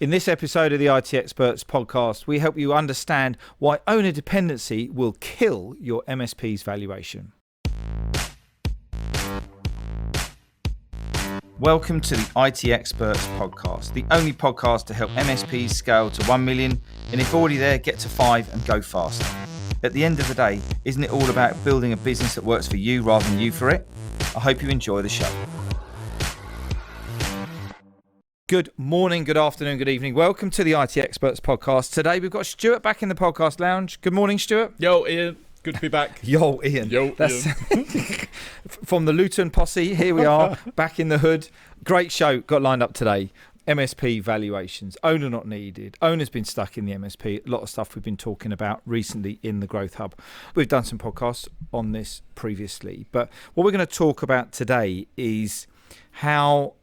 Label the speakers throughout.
Speaker 1: In this episode of the IT Experts podcast, we help you understand why owner dependency will kill your MSP's valuation. Welcome to the IT Experts podcast, the only podcast to help MSPs scale to 1 million, and if already there, get to 5 and go faster. At the end of the day, isn't it all about building a business that works for you rather than you for it? I hope you enjoy the show. Good morning, good afternoon, good evening. Welcome to the IT Experts podcast. Today we've got Stuart back in the podcast lounge. Good morning, Stuart.
Speaker 2: Yo, Ian. Good to be back.
Speaker 1: Yo, Ian.
Speaker 2: Ian.
Speaker 1: From the Luton posse, here we are, back in the hood. Great show got lined up today. MSP Valuations, owner not needed. Owner's been stuck in the MSP. A lot of stuff we've been talking about recently in the Growth Hub. We've done some podcasts on this previously, but what we're going to talk about today is how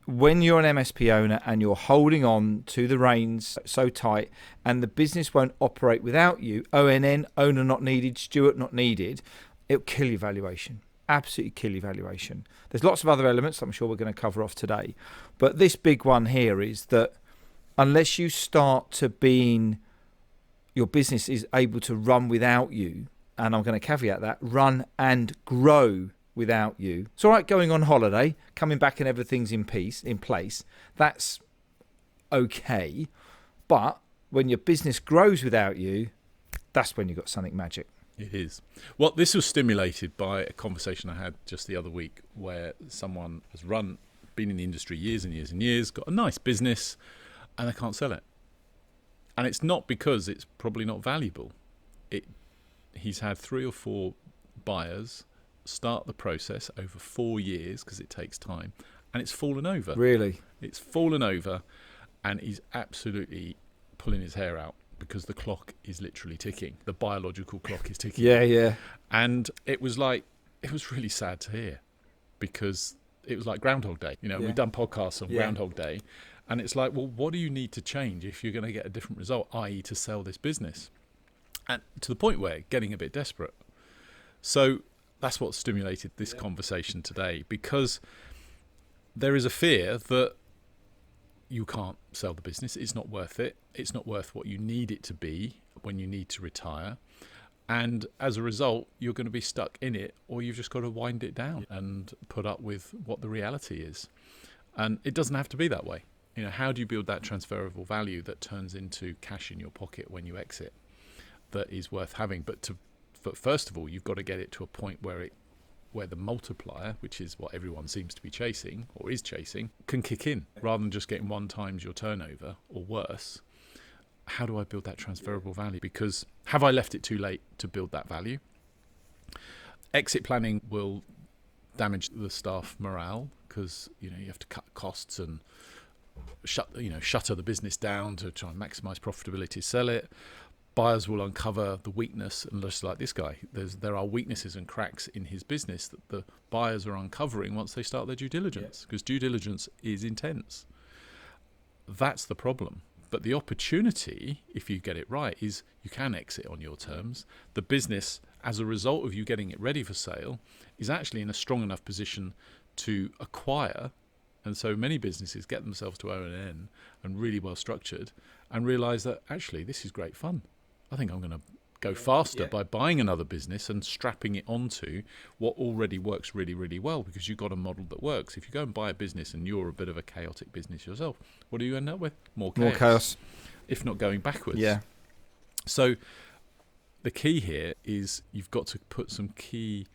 Speaker 1: when you're an MSP owner and you're holding on to the reins so tight and the business won't operate without you, ONN, owner not needed, Stuart not needed, it'll kill your valuation. Absolutely kill your valuation. There's lots of other elements I'm sure we're going to cover off today. But this big one here is that unless you start to being, your business is able to run without you, and I'm going to caveat that, run and grow without you. It's all right going on holiday, coming back and everything's in place. That's okay. But when your business grows without you, that's when you've got something magic.
Speaker 2: It is. Well, this was stimulated by a conversation I had just the other week where someone has been in the industry years and years and years, got a nice business, and they can't sell it. And it's not because it's probably not valuable. He's had 3 or 4 buyers start the process over 4 years because it takes time, and it's fallen over.
Speaker 1: Really?
Speaker 2: It's fallen over, and he's absolutely pulling his hair out because the clock is literally ticking. The biological clock is ticking.
Speaker 1: Yeah.
Speaker 2: And it was really sad to hear because it was like Groundhog Day. We've done podcasts on Groundhog Day, and it's like, well, what do you need to change if you're going to get a different result, i.e. to sell this business? And to the point where getting a bit desperate. So that's what stimulated this conversation today, because there is a fear that you can't sell the business. It's not worth it. It's not worth what you need it to be when you need to retire. And as a result, you're going to be stuck in it, or you've just got to wind it down and put up with what the reality is. And it doesn't have to be that way. How do you build that transferable value that turns into cash in your pocket when you exit that is worth having? But first of all, you've got to get it to a point where the multiplier, which is what everyone seems to be chasing or is chasing, can kick in rather than just getting 1 times your turnover or worse. How do I build that transferable value? Because have I left it too late to build that value? Exit planning will damage the staff morale because you have to cut costs and shutter the business down to try and maximize profitability, sell it. Buyers will uncover the weakness, and just like this guy, there are weaknesses and cracks in his business that the buyers are uncovering once they start their due diligence, because due diligence is intense. That's the problem. But the opportunity, if you get it right, is you can exit on your terms. The business, as a result of you getting it ready for sale, is actually in a strong enough position to acquire. And so many businesses get themselves to O&N and really well structured and realise that actually this is great fun. I think I'm going to go faster by buying another business and strapping it onto what already works really, really well, because you've got a model that works. If you go and buy a business and you're a bit of a chaotic business yourself, what do you end up with? More chaos. If not going backwards.
Speaker 1: Yeah.
Speaker 2: So the key here is you've got to put some key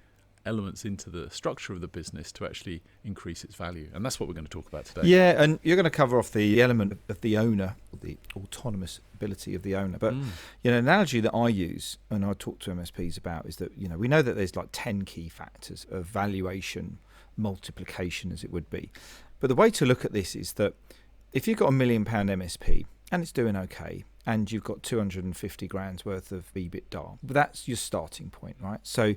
Speaker 2: elements into the structure of the business to actually increase its value. And that's what we're going to talk about today.
Speaker 1: Yeah, and you're going to cover off the element of the owner, the autonomous ability of the owner. But an analogy that I use and I talk to MSPs about is that we know that there's like 10 key factors of valuation, multiplication as it would be. But the way to look at this is that if you've got £1 million MSP and it's doing okay, and you've got 250 grand's worth of EBITDA, but that's your starting point, right? So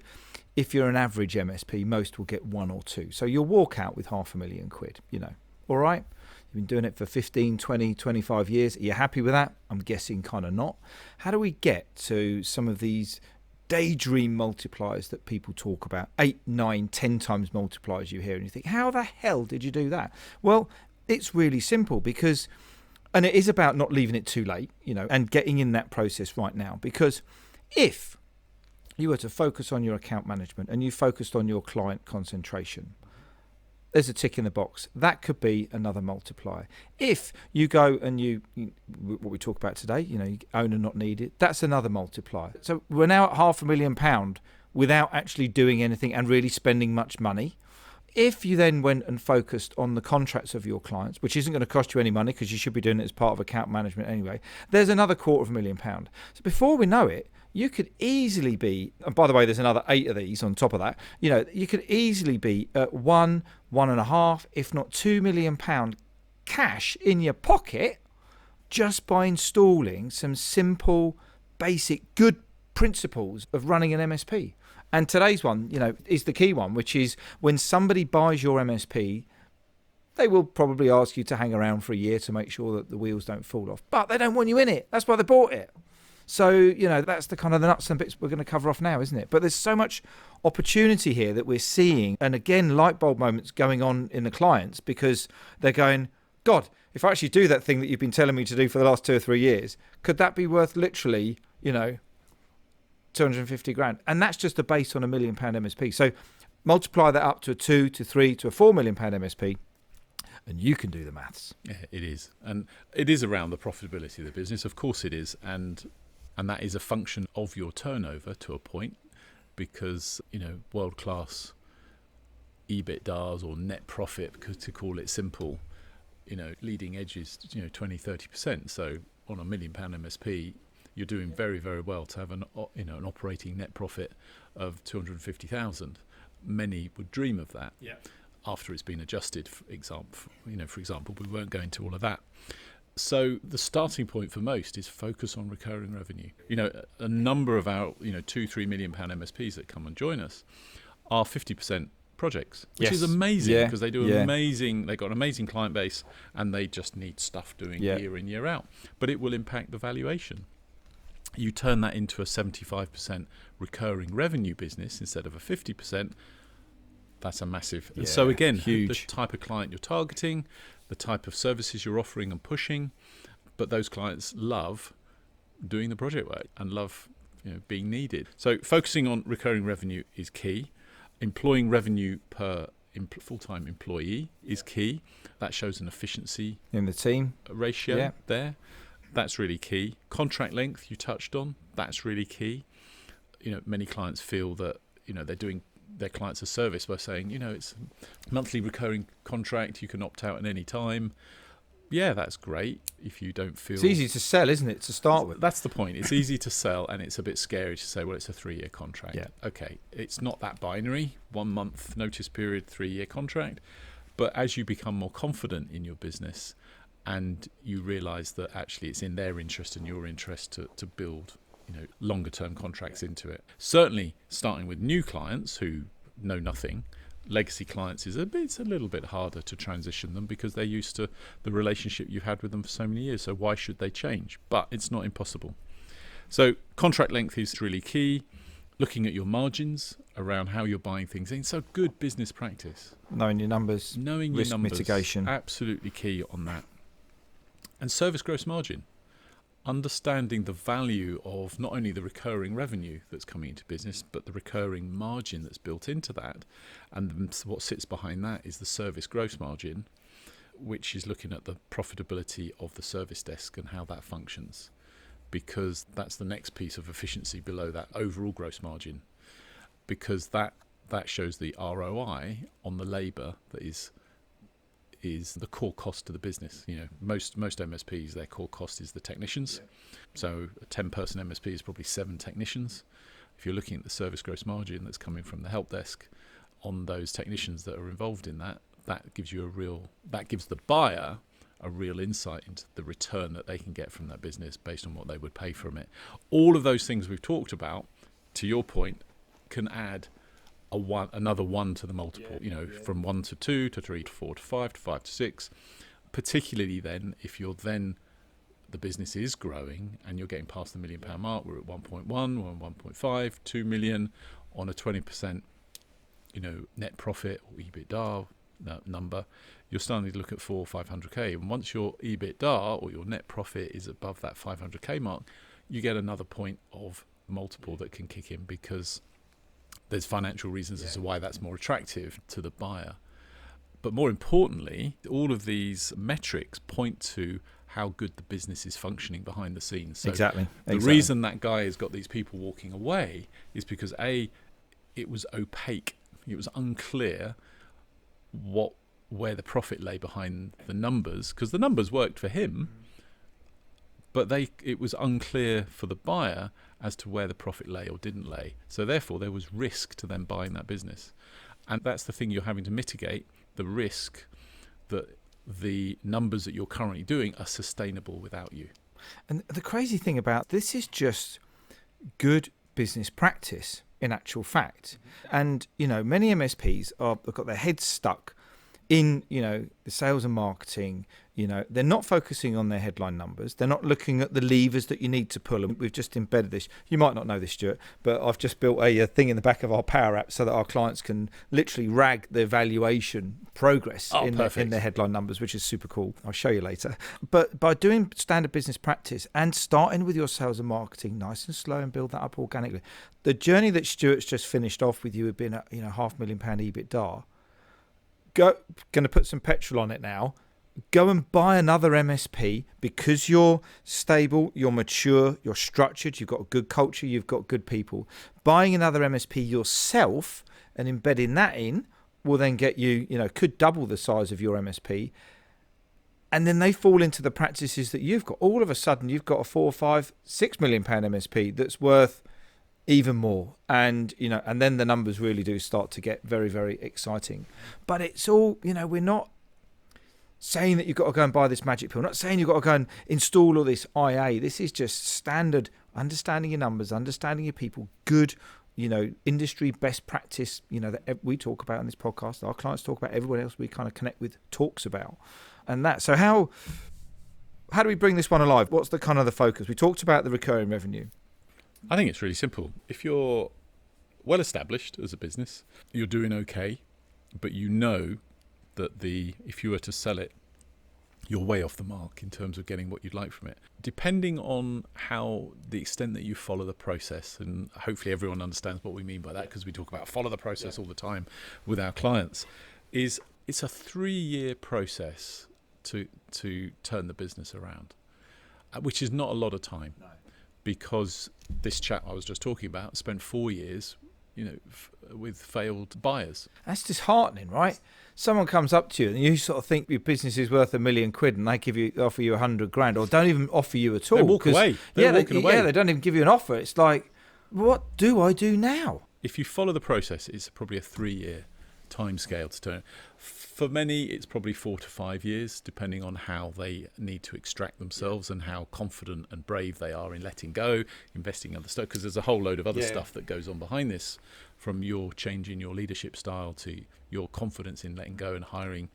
Speaker 1: if you're an average MSP, most will get 1 or 2. So you'll walk out with £500,000, all right? You've been doing it for 15, 20, 25 years. Are you happy with that? I'm guessing kind of not. How do we get to some of these daydream multipliers that people talk about, 8, 9, 10 times multipliers you hear, and you think, how the hell did you do that? Well, it's really simple, because And it is about not leaving it too late, and getting in that process right now. Because if you were to focus on your account management and you focused on your client concentration, there's a tick in the box. That could be another multiplier. If you go and what we talk about today, you own and not needed, that's another multiplier. So we're now at £500,000 without actually doing anything and really spending much money. If you then went and focused on the contracts of your clients, which isn't going to cost you any money because you should be doing it as part of account management anyway, there's another £250,000. So before we know it, you could easily be, and by the way, there's another 8 of these on top of that, you could easily be at 1.5, if not £2 million cash in your pocket just by installing some simple, basic, good principles of running an MSP. And today's one, is the key one, which is when somebody buys your MSP, they will probably ask you to hang around for a year to make sure that the wheels don't fall off. But they don't want you in it. That's why they bought it. So, that's the kind of the nuts and bits we're going to cover off now, isn't it? But there's so much opportunity here that we're seeing. And again, light bulb moments going on in the clients because they're going, God, if I actually do that thing that you've been telling me to do for the last 2 or 3 years, could that be worth literally, 250 grand? And that's just the base on £1 million MSP. So multiply that up to a 2 to 3 to a £4 million MSP, and you can do the maths.
Speaker 2: Yeah, it is. And it is around the profitability of the business. Of course it is. And that is a function of your turnover to a point, because, world-class EBITDAs or net profit, to call it simple, leading edge is, 20, 30%. So on a £1 million MSP, you're doing very, very well to have an operating net profit of 250,000. Many would dream of that.
Speaker 1: Yeah.
Speaker 2: After it's been adjusted. For example, we won't go into all of that. So the starting point for most is focus on recurring revenue. A number of our 2-3 million pound MSPs that come and join us are 50% projects, which is amazing because they do amazing. They've got an amazing client base and they just need stuff doing year in, year out. But it will impact the valuation. You turn that into a 75% recurring revenue business instead of a 50%. That's a massive. And so again, huge. The type of client you're targeting, the type of services you're offering and pushing, but those clients love doing the project work and love being needed. So focusing on recurring revenue is key. Employing revenue per full-time employee is key. That shows an efficiency
Speaker 1: in the team
Speaker 2: ratio there. That's really key. Contract length you touched on. That's really key. Many clients feel that they're doing their clients a service by saying, it's a monthly recurring contract. You can opt out at any time. Yeah, that's great. If you don't feel
Speaker 1: it's easy to sell, isn't it? To start with,
Speaker 2: that's the point. It's easy to sell, and it's a bit scary to say, well, it's a 3-year contract.
Speaker 1: Yeah.
Speaker 2: Okay, it's not that binary. 1 month notice period, 3-year contract. But as you become more confident in your business, and you realise that actually it's in their interest and your interest to build, longer term contracts into it. Certainly, starting with new clients who know nothing. Legacy clients it's a little bit harder to transition them because they're used to the relationship you've had with them for so many years. So why should they change? But it's not impossible. So contract length is really key. Looking at your margins around how you're buying things in. So good business practice.
Speaker 1: Knowing your numbers. Risk mitigation.
Speaker 2: Absolutely key on that. And service gross margin. Understanding the value of not only the recurring revenue that's coming into business, but the recurring margin that's built into that. And what sits behind that is the service gross margin, which is looking at the profitability of the service desk and how that functions. Because that's the next piece of efficiency below that overall gross margin. Because that shows the ROI on the labour that is the core cost to the business. Most MSPs, their core cost is the technicians. Yeah. So a 10-person MSP is probably 7 technicians. If you're looking at the service gross margin that's coming from the help desk on those technicians that are involved in that gives the buyer a real insight into the return that they can get from that business based on what they would pay from it. All of those things we've talked about, to your point, can add another 1 to the multiple, from 1 to 2 to 3 to 4 to 5 to 5 to 6, particularly then if the business is growing and you're getting past the £1 million mark. We're at 1.1, we're on 1.5, 2 million on a 20%, net profit or EBITDA, number, you're starting to look at 400 or 500k. And once your EBITDA or your net profit is above that 500k mark, you get another point of multiple that can kick in, because there's financial reasons as to why that's more attractive to the buyer. But more importantly, all of these metrics point to how good the business is functioning behind the scenes. So
Speaker 1: Exactly.
Speaker 2: The reason that guy has got these people walking away is because it was opaque. It was unclear where the profit lay behind the numbers, because the numbers worked for him, but it was unclear for the buyer as to where the profit lay or didn't lay. So therefore, there was risk to them buying that business. And that's the thing you're having to mitigate, the risk that the numbers that you're currently doing are sustainable without you.
Speaker 1: And the crazy thing about this is just good business practice in actual fact. And, many MSPs have got their heads stuck in, the sales and marketing. They're not focusing on their headline numbers. They're not looking at the levers that you need to pull. And we've just embedded this. You might not know this, Stuart, but I've just built a thing in the back of our Power App so that our clients can literally rag their valuation progress in their headline numbers, which is super cool. I'll show you later. But by doing standard business practice and starting with your sales and marketing nice and slow and build that up organically, the journey that Stuart's just finished off with you had been at £500,000 EBITDA. Going to put some petrol on it now. Go and buy another MSP, because you're stable, you're mature, you're structured, you've got a good culture, you've got good people. Buying another MSP yourself and embedding that in will then get you, could double the size of your MSP. And then they fall into the practices that you've got. All of a sudden, you've got a £4, £5, £6 million MSP that's worth even more. And, and then the numbers really do start to get very, very exciting. But it's all, we're not saying that you've got to go and buy this magic pill. Not saying you've got to go and install all this IA. This is just standard understanding your numbers, understanding your people, good, industry best practice, that we talk about in this podcast, our clients talk about, everyone else we kind of connect with talks about. And that, so how do we bring this one alive? What's the kind of the focus? We talked about the recurring revenue.
Speaker 2: I think it's really simple. If you're well established as a business, you're doing okay, but that if you were to sell it, you're way off the mark in terms of getting what you'd like from it. Depending on the extent that you follow the process, and hopefully everyone understands what we mean by that, because we talk about follow the process all the time with our clients, it's a 3-year process to turn the business around, which is not a lot of time. No. Because this chap I was just talking about spent 4 years, with failed buyers.
Speaker 1: That's disheartening, right? Someone comes up to you and you sort of think your business is worth £1 million and they offer you £100,000, or don't even offer you at all.
Speaker 2: They walk away. They're walking away.
Speaker 1: Yeah, they don't even give you an offer. It's like, what do I do now?
Speaker 2: If you follow the process, it's probably a 3-year time scale to turn. For many, it's probably 4 to 5 years, depending on how they need to extract themselves and how confident and brave they are in letting go, investing in other stuff, because there's a whole load of other stuff that goes on behind this, from your changing your leadership style to your confidence in letting go and hiring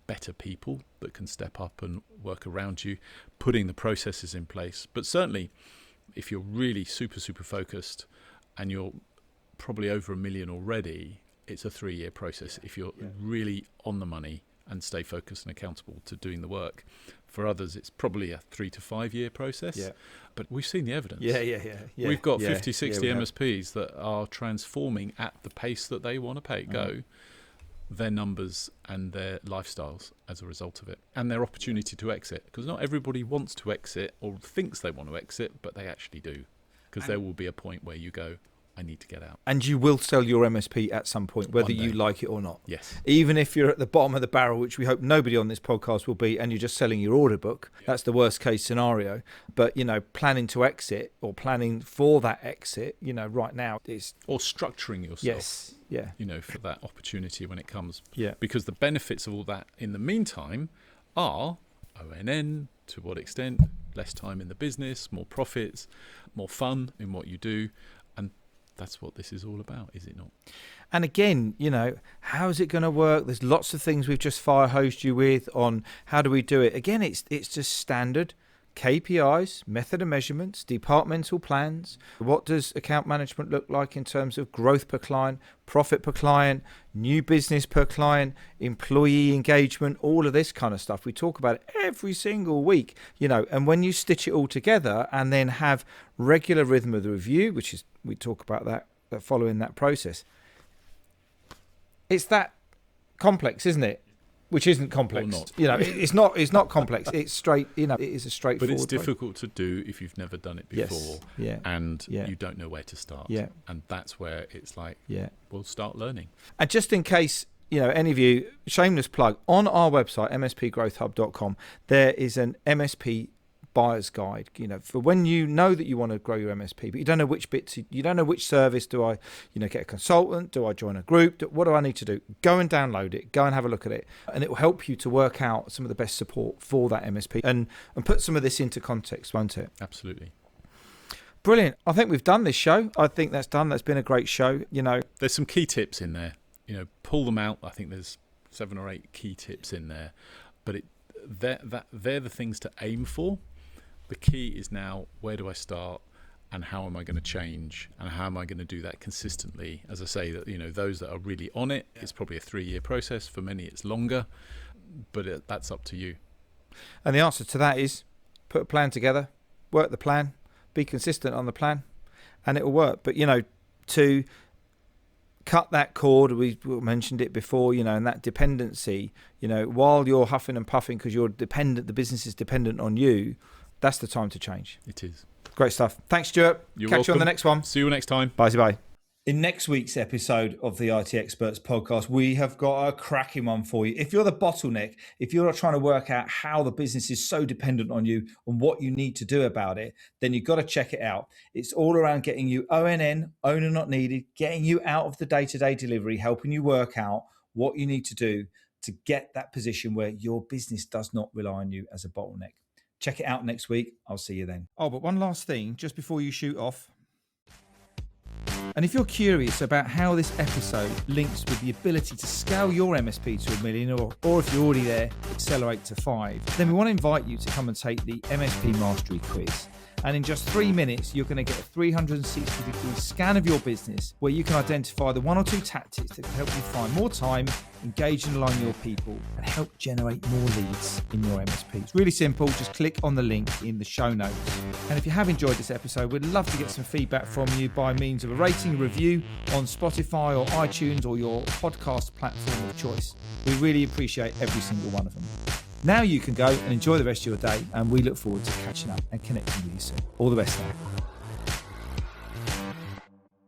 Speaker 2: better people that can step up and work around you, putting the processes in place. But certainly, if you're really super, super focused and you're probably over $1 million already, it's a 3-year process if you're really on the money and stay focused and accountable to doing the work. For others, it's probably a 3 to 5 year process. Yeah. But we've seen the evidence.
Speaker 1: Yeah.
Speaker 2: We've got 50, 60 MSPs that are transforming at the pace that they want to go their numbers and their lifestyles as a result of it, and their opportunity to exit. Because not everybody wants to exit or thinks they want to exit, but they actually do. Because there will be a point where you go, I need to get out.
Speaker 1: And you will sell your MSP at some point, whether you like it or not.
Speaker 2: Yes.
Speaker 1: Even if you're at the bottom of the barrel, which we hope nobody on this podcast will be, and you're just selling your order book, that's the worst case scenario. But, planning to exit or planning for that exit, right now is...
Speaker 2: Or structuring yourself.
Speaker 1: Yes. Yeah.
Speaker 2: For that opportunity when it comes.
Speaker 1: Yeah.
Speaker 2: Because the benefits of all that in the meantime are ONN, to what extent, less time in the business, more profits, more fun in what you do. That's what this is all about, is it not?
Speaker 1: And again, how's it going to work? There's lots of things we've just fire hosed you with on how do we do it. Again, it's just standard KPIs, method of measurements, departmental plans. What does account management look like in terms of growth per client, profit per client, new business per client, employee engagement, all of this kind of stuff. We talk about it every single week, and when you stitch it all together and then have regular rhythm of the review, which is, we talk about that following that process. It's that complex, isn't it? Which isn't complex. It's not complex. It's straight, it is a straightforward.
Speaker 2: But it's difficult to do if you've never done it before.
Speaker 1: Yes.
Speaker 2: And you don't know where to start.
Speaker 1: Yeah.
Speaker 2: And that's where it's like, we'll start learning. And
Speaker 1: just in case, any of you, shameless plug, on our website, mspgrowthhub.com, there is an MSP buyer's guide, for when you know that you want to grow your MSP, but you don't know which bits, you don't know which service. Do I, get a consultant? Do I join a group? What do I need to do? Go and download it. Go and have a look at it. And it will help you to work out some of the best support for that MSP and put some of this into context, won't it?
Speaker 2: Absolutely.
Speaker 1: Brilliant. I think we've done this show. I think that's done. That's been a great show.
Speaker 2: There's some key tips in there. Pull them out. I think there's 7 or 8 key tips in there, but they're the things to aim for. The key is now, where do I start and how am I going to change and how am I going to do that consistently? As I say, that those that are really on it, it's probably a 3-year process. For many, it's longer, but that's up to you.
Speaker 1: And the answer to that is put a plan together, work the plan, be consistent on the plan, and it will work. But, to cut that cord, we mentioned it before, and that dependency, while you're huffing and puffing because you're dependent, the business is dependent on you, that's the time to change.
Speaker 2: It is.
Speaker 1: Great stuff. Thanks, Stuart.
Speaker 2: You're
Speaker 1: Catch
Speaker 2: welcome.
Speaker 1: you on the next one.
Speaker 2: See you next time.
Speaker 1: Bye. In next week's episode of the IT Experts podcast, we have got a cracking one for you. If you're the bottleneck, if you're trying to work out how the business is so dependent on you and what you need to do about it, then you've got to check it out. It's all around getting you ONN, owner not needed, getting you out of the day-to-day delivery, helping you work out what you need to do to get that position where your business does not rely on you as a bottleneck. Check it out next week. I'll see you then. Oh, but one last thing, just before you shoot off. And if you're curious about how this episode links with the ability to scale your MSP to $1 million, or if you're already there, accelerate to 5, then we want to invite you to come and take the MSP Mastery Quiz. And in just 3 minutes, you're going to get a 360-degree scan of your business where you can identify the 1 or 2 tactics that can help you find more time, engage and align your people, and help generate more leads in your MSP. It's really simple. Just click on the link in the show notes. And if you have enjoyed this episode, we'd love to get some feedback from you by means of a rating, review on Spotify or iTunes or your podcast platform of choice. We really appreciate every single one of them. Now you can go and enjoy the rest of your day, and we look forward to catching up and connecting with you soon. All the best now.